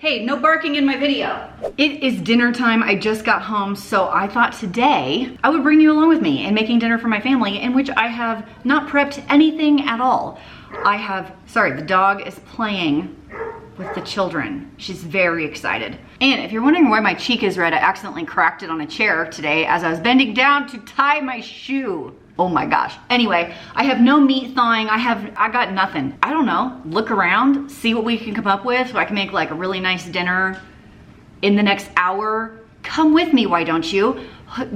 Hey, no barking in my video. It is dinner time. I just got home, so I thought today I would bring you along with me in making dinner for my family, in which I have not prepped anything at all. The dog is playing with the children. She's very excited. And if you're wondering why my cheek is red, I accidentally cracked it on a chair today as I was bending down to tie my shoe. Oh my gosh. Anyway, I have no meat thawing. I got nothing. I don't know. Look around, see what we can come up with so I can make like a really nice dinner in the next hour. Come with me, why don't you?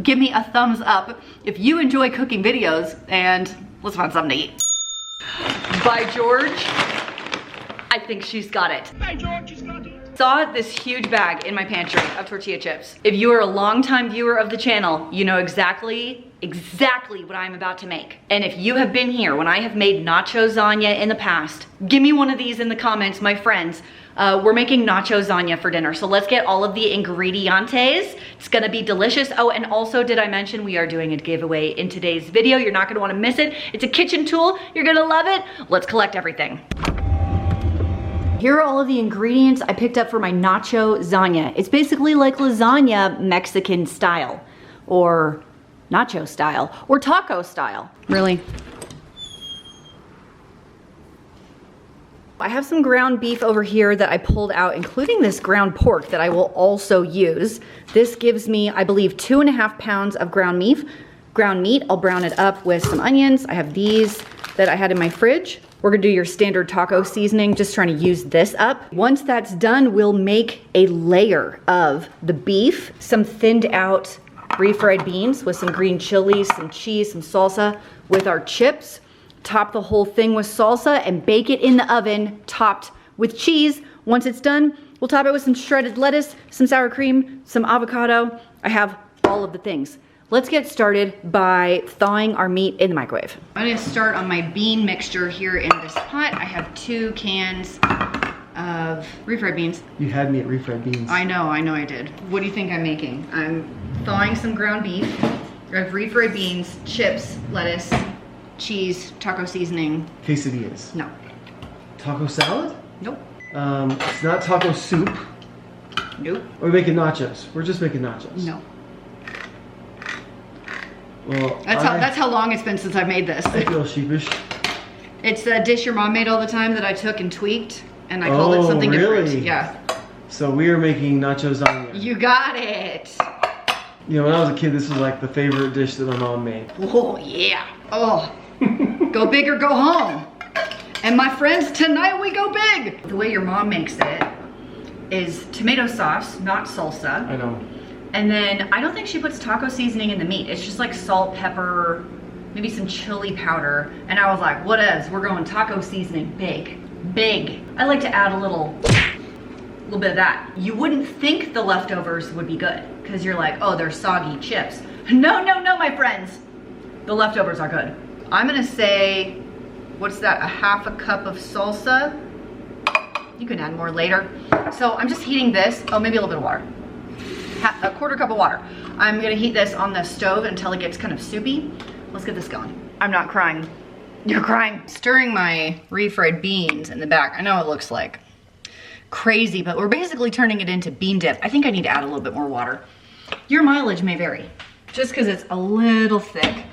Give me a thumbs up if you enjoy cooking videos, and let's find something to eat. By George, I think she's got it. By George, she's got it. Saw this huge bag in my pantry of tortilla chips. If you are a longtime viewer of the channel, you know exactly what I'm about to make. And if you have been here when I have made nacho lasagna in the past, give me one of these in the comments, my friends. We're making nacho lasagna for dinner. So let's get all of the ingredientes. It's gonna be delicious. Oh, and also did I mention we are doing a giveaway in today's video. You're not gonna wanna miss it. It's a kitchen tool, you're gonna love it. Let's collect everything. Here are all of the ingredients I picked up for my nacho lasagna. It's basically like lasagna Mexican style, or nacho style, or taco style. Really? I have some ground beef over here that I pulled out, including this ground pork that I will also use. This gives me, I believe, 2.5 pounds of ground meat. I'll brown it up with some onions. I have these that I had in my fridge. We're gonna do your standard taco seasoning, just trying to use this up. Once that's done, we'll make a layer of the beef, some thinned out refried beans with some green chilies, some cheese, some salsa with our chips. Top the whole thing with salsa and bake it in the oven, topped with cheese. Once it's done, we'll top it with some shredded lettuce, some sour cream, some avocado. I have all of the things. Let's get started by thawing our meat in the microwave. I'm gonna start on my bean mixture here in this pot. I have 2 cans of refried beans. You had me at refried beans. I know I did. What do you think I'm making? I'm thawing some ground beef. I have refried beans, chips, lettuce, cheese, taco seasoning. Quesadillas. No. Taco salad? Nope. It's not taco soup. Nope. We're making nachos. We're just making nachos. No. Well, that's how long it's been since I've made this. I feel sheepish. It's a dish your mom made all the time that I took and tweaked, and I called it something different. Yeah. So we are making nacho lasagna. You got it. You know, when I was a kid, this was like the favorite dish that my mom made. Oh yeah. Oh. Go big or go home. And my friends, tonight we go big. The way your mom makes it is tomato sauce, not salsa. I know. And then I don't think she puts taco seasoning in the meat. It's just like salt, pepper, maybe some chili powder. And I was like, what is? We're going taco seasoning big, big. I like to add a little bit of that. You wouldn't think the leftovers would be good because you're like, oh, they're soggy chips. No, my friends. The leftovers are good. I'm gonna say, what's that? 1/2 cup of salsa. You can add more later. So I'm just heating this. Oh, maybe a little bit of water. 1/4 cup of water. I'm gonna heat this on the stove until it gets kind of soupy. Let's get this going. I'm not crying. You're crying. Stirring my refried beans in the back. I know it looks like crazy, but we're basically turning it into bean dip. I think I need to add a little bit more water. Your mileage may vary, just because it's a little thick.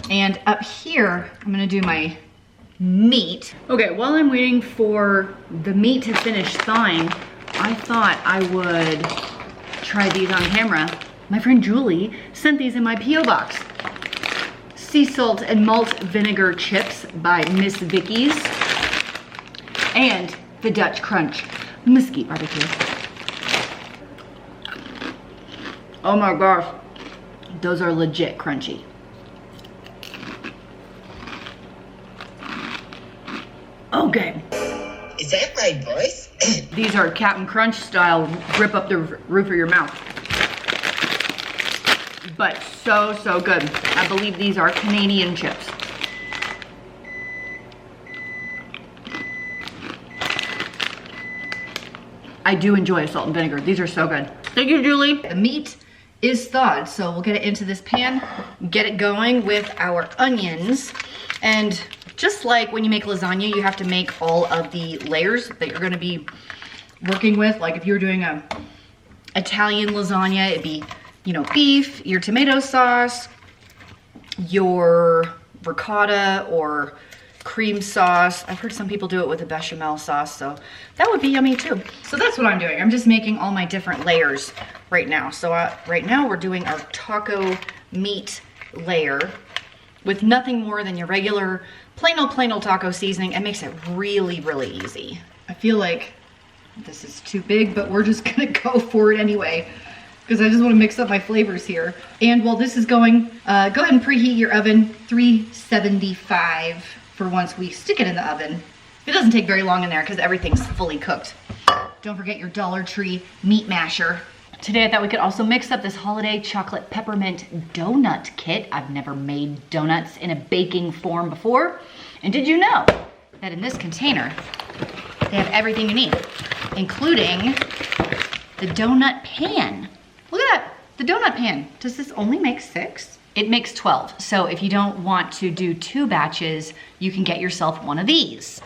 And up here, I'm gonna do my meat. Okay, while I'm waiting for the meat to finish thawing, I thought I would try these on camera. My friend Julie sent these in my P.O. box. Sea salt and malt vinegar chips by Miss Vicky's. And the Dutch Crunch Mesquite barbecue. Oh my gosh, those are legit crunchy. Okay. Is that my voice? These are Captain Crunch style, rip up the roof of your mouth. But so good. I believe these are Canadian chips. I do enjoy salt and vinegar. These are so good. Thank you, Julie. The meat is thawed, so we'll get it into this pan, get it going with our onions. And just like when you make lasagna, you have to make all of the layers that you're gonna be working with. Like if you were doing a Italian lasagna, it'd be, you know, beef, your tomato sauce, your ricotta or cream sauce. I've heard some people do it with a bechamel sauce, so that would be yummy too. So that's what I'm doing. I'm just making all my different layers right now. So right now we're doing our taco meat layer with nothing more than your regular plain old taco seasoning. It makes it really, really easy. I feel like this is too big, but we're just gonna go for it anyway, because I just want to mix up my flavors here. And while this is going, go ahead and preheat your oven, 375 for once we stick it in the oven. It doesn't take very long in there because everything's fully cooked. Don't forget your Dollar Tree meat masher. Today I thought we could also mix up this holiday chocolate peppermint donut kit. I've never made donuts in a baking form before. And did you know that in this container, they have everything you need, including the donut pan. Look at that, the donut pan. Does this only make 6? It makes 12. So if you don't want to do 2 batches, you can get yourself one of these.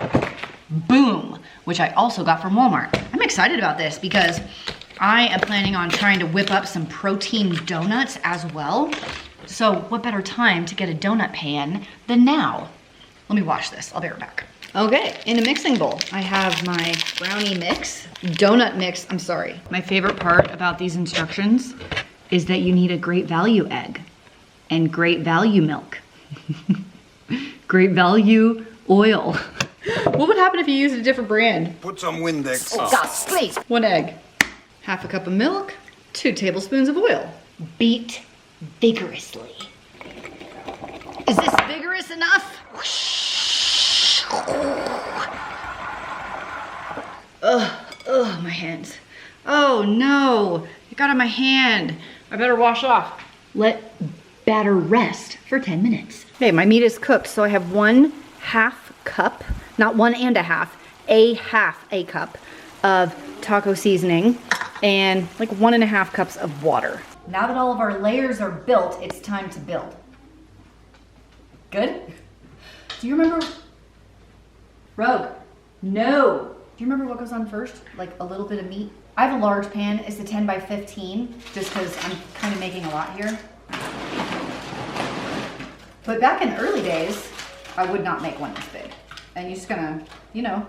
Boom, which I also got from Walmart. I'm excited about this because I am planning on trying to whip up some protein donuts as well. So what better time to get a donut pan than now? Let me wash this, I'll be right back. Okay, in a mixing bowl, I have my brownie mix, donut mix, I'm sorry. My favorite part about these instructions is that you need a great value egg and great value milk, great value oil. What would happen if you used a different brand? Put some Windex. Oh, gosh, please. 1 egg, half a cup of milk, 2 tablespoons of oil. Beat vigorously. Is this vigorous enough? Ugh, my hands. Oh no, it got on my hand. I better wash off. Let batter rest for 10 minutes. Okay, my meat is cooked, so I have 1/2 cup, not 1 1/2, a half a cup of taco seasoning and like 1 1/2 cups of water. Now that all of our layers are built, it's time to build. Good? Do you remember? Rogue, no. Do you remember what goes on first? Like a little bit of meat? I have a large pan, it's a 10 by 15, just because I'm kind of making a lot here. But back in the early days, I would not make one this big. And you're just gonna, you know,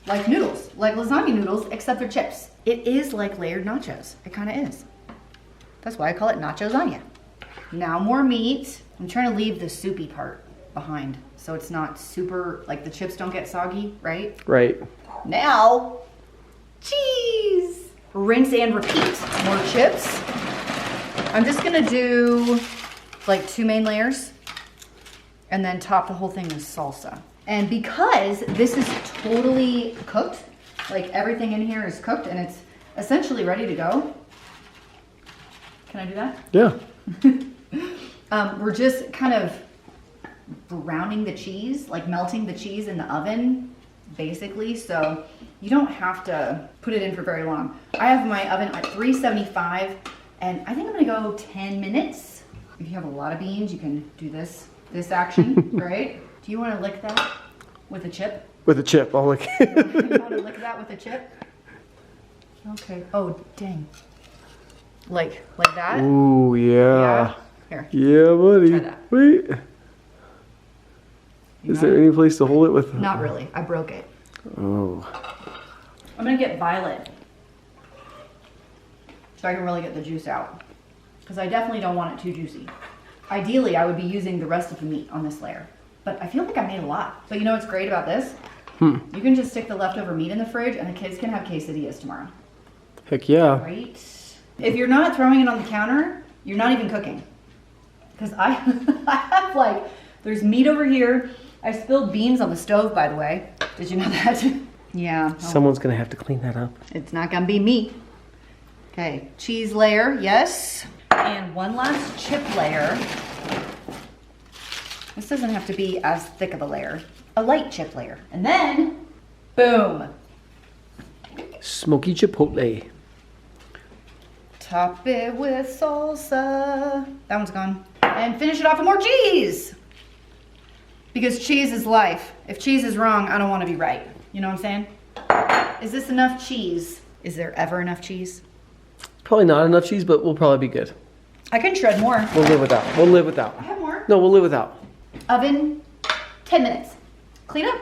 like noodles, like lasagna noodles, except they're chips. It is like layered nachos, it kind of is. That's why I call it nacho lasagna. Now more meat. I'm trying to leave the soupy part behind, so it's not super, like the chips don't get soggy, right? Right. Now, cheese. Rinse and repeat. More chips. I'm just gonna do like 2 main layers and then top the whole thing with salsa. And because this is totally cooked, like everything in here is cooked and it's essentially ready to go. Can I do that? Yeah. We're just kind of browning the cheese, like melting the cheese in the oven, basically. So you don't have to put it in for very long. I have my oven at 375, and I think I'm gonna go 10 minutes. If you have a lot of beans, you can do this action, right? Do you wanna lick that with a chip? With a chip, I'll lick it. You wanna lick that with a chip? Okay, oh, dang. Like that? Ooh, yeah. Here. Yeah, buddy. Try that. Wait. You Is got there it? any place to hold it with? Not really, I broke it. Oh. I'm gonna get violet so I can really get the juice out, because I definitely don't want it too juicy. Ideally, I would be using the rest of the meat on this layer, but I feel like I made a lot. But you know what's great about this? You can just stick the leftover meat in the fridge and the kids can have quesadillas tomorrow. Heck yeah. Right? If you're not throwing it on the counter, you're not even cooking. Because I have like, there's meat over here. I spilled beans on the stove, by the way. Did you know that? Yeah. Someone's gonna have to clean that up. It's not gonna be me. Okay, cheese layer, yes. And one last chip layer. This doesn't have to be as thick of a layer. A light chip layer. And then, boom. Smoky chipotle. Top it with salsa. That one's gone. And finish it off with more cheese. Because cheese is life. If cheese is wrong, I don't want to be right. You know what I'm saying? Is this enough cheese? Is there ever enough cheese? Probably not enough cheese, but we'll probably be good. I can shred more. We'll live without. We'll live without. I have more. No, we'll live without. Oven, 10 minutes. Clean up.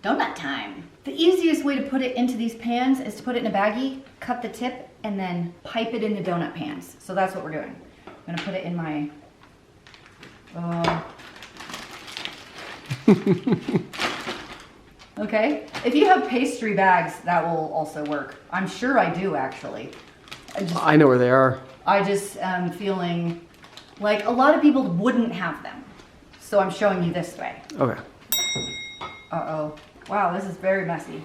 Donut time. The easiest way to put it into these pans is to put it in a baggie, cut the tip, and then pipe it into donut pans. So that's what we're doing. I'm gonna put it in my, okay. If you have pastry bags, that will also work. I'm sure I do, actually. I know where they are. I just am feeling like a lot of people wouldn't have them. So I'm showing you this way. Okay. Uh-oh. Wow, this is very messy.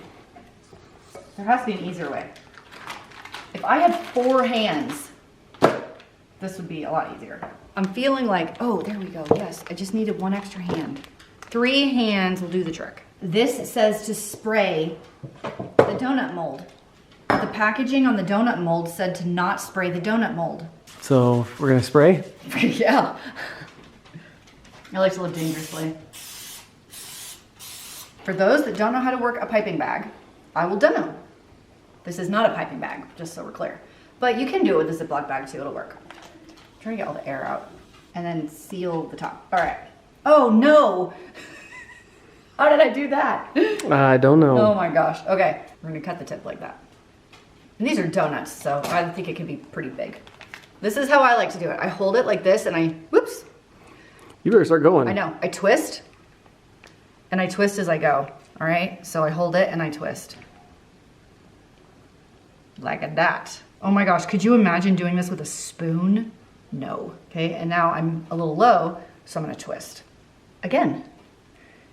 There has to be an easier way. If I had 4 hands, this would be a lot easier. I'm feeling like, oh, there we go. Yes, I just needed 1 extra hand. 3 hands will do the trick. This says to spray the donut mold. The packaging on the donut mold said to not spray the donut mold. So we're gonna spray? Yeah. I like to live dangerously. For those that don't know how to work a piping bag, I will demo. This is not a piping bag, just so we're clear. But you can do it with a Ziploc bag too, it'll work. I'm trying to get all the air out and then seal the top. All right. Oh no! How did I do that? I don't know. Oh my gosh. Okay, we're gonna cut the tip like that. And these are donuts, so I think it can be pretty big. This is how I like to do it. I hold it like this and I, whoops. You better start going. I know, I twist. And I twist as I go, all right? So I hold it and I twist. Like that. Oh my gosh, could you imagine doing this with a spoon? No, okay? And now I'm a little low, so I'm gonna twist. Again.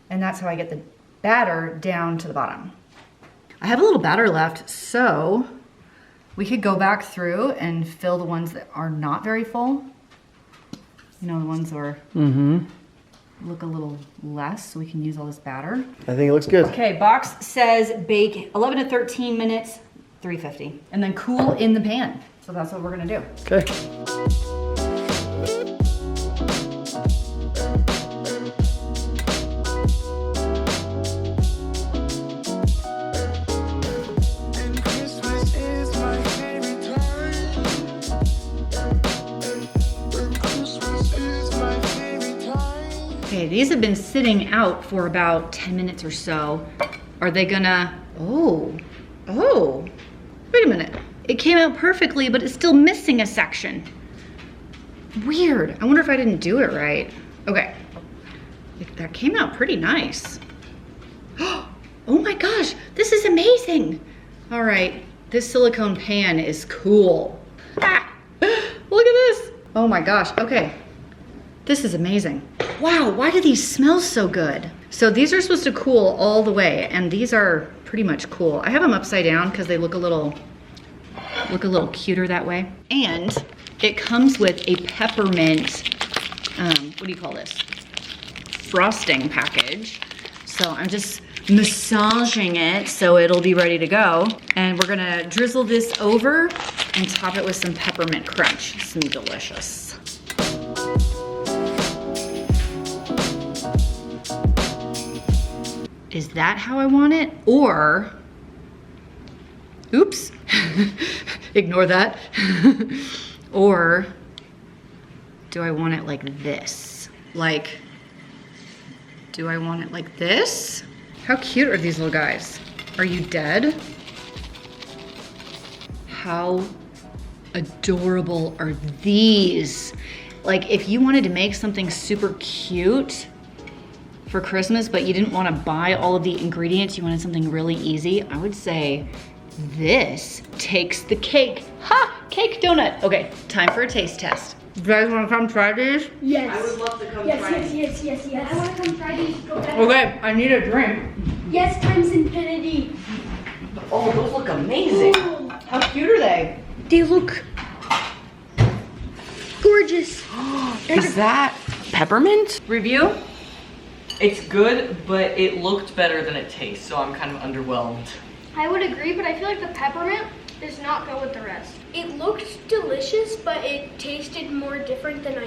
And that's how I get the batter down to the bottom. I have a little batter left, so we could go back through and fill the ones that are not very full. You know, the ones that are look a little less, so we can use all this batter. I think it looks good. Okay, box says bake 11 to 13 minutes, 350, and then cool in the pan. So that's what we're gonna do. Okay. Okay, these have been sitting out for about 10 minutes or so. Are they gonna, oh, wait a minute. It came out perfectly, but it's still missing a section. Weird, I wonder if I didn't do it right. Okay, that came out pretty nice. Oh my gosh, this is amazing. All right, this silicone pan is cool. Ah, look at this. Oh my gosh, okay. This is amazing. Wow, why do these smell so good? So these are supposed to cool all the way, and these are pretty much cool. I have them upside down because they look a little cuter that way. And it comes with a peppermint, what do you call this? Frosting package. So I'm just massaging it so it'll be ready to go. And we're gonna drizzle this over and top it with some peppermint crunch. It's gonna be delicious. Is that how I want it? Or, oops, ignore that. Or, do I want it like this? Like, do I want it like this? How cute are these little guys? Are you dead? How adorable are these? Like, if you wanted to make something super cute for Christmas, but you didn't want to buy all of the ingredients, you wanted something really easy, I would say this takes the cake. Ha! Cake donut. Okay, time for a taste test. You guys want to come try these? Yes. I would love to come Yes, try yes, yes, yes, yes. I want to come try these. Go back. Okay, I need a drink. Yes, times infinity. Oh, those look amazing. Ooh. How cute are they? They look gorgeous. Is that peppermint? Review? It's good, but it looked better than it tastes, so I'm kind of underwhelmed. I would agree, but I feel like the peppermint does not go with the rest. It looked delicious, but it tasted more different than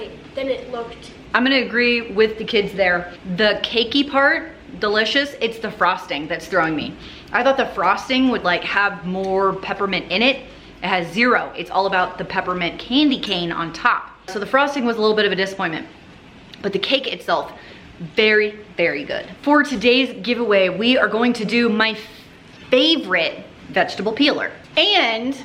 it looked. I'm gonna agree with the kids there. The cakey part delicious. It's the frosting that's throwing me. I thought the frosting would like have more peppermint in it. It has zero. It's all about the peppermint candy cane on top. So the frosting was a little bit of a disappointment, but the cake itself, very, very good. For today's giveaway, we are going to do my favorite vegetable peeler and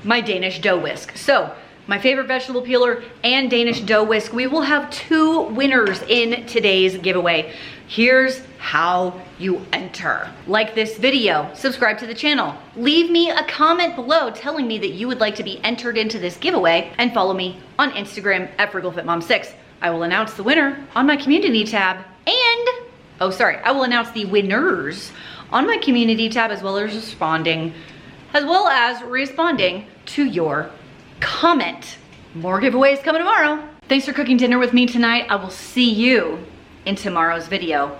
my Danish dough whisk. So my favorite vegetable peeler and Danish dough whisk, we will have 2 winners in today's giveaway. Here's how you enter. Like this video, subscribe to the channel, leave me a comment below telling me that you would like to be entered into this giveaway, and follow me on Instagram at FrugalFitMom6. I will announce the winner on my community tab, and, I will announce the winners on my community tab, as well as responding to your comment. More giveaways coming tomorrow. Thanks for cooking dinner with me tonight. I will see you in tomorrow's video.